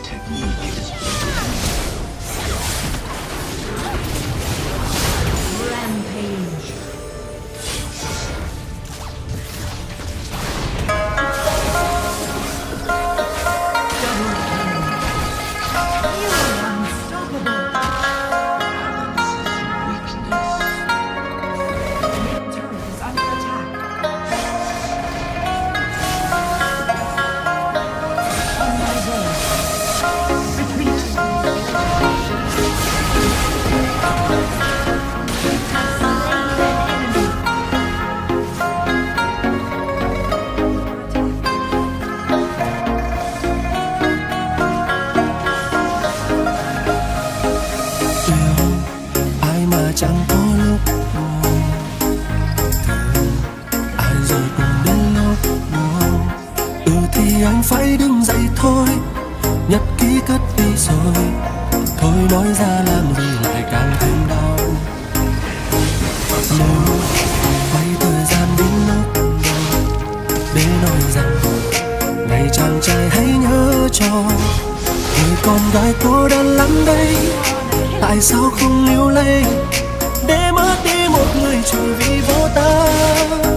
technique is Rampage. Double kill. You are unstoppable. Mid turret is under attack. On my way. Retreat. Has slain an enemy. Yêu ai mà chẳng có lúc buồn, thương ai rồi cũng đến lúc buồn. Thì anh phải đứng dậy thôi, nhật ký cất đi rồi, thôi nói ra làm gì lại càng thêm đau. Nếu quay thời gian đến lúc đầu để nói rằng này chàng trai hãy nhớ cho người con gái cô đơn lắm đây, tại sao không níu lấy để mất đi một người chỉ vì vô tâm.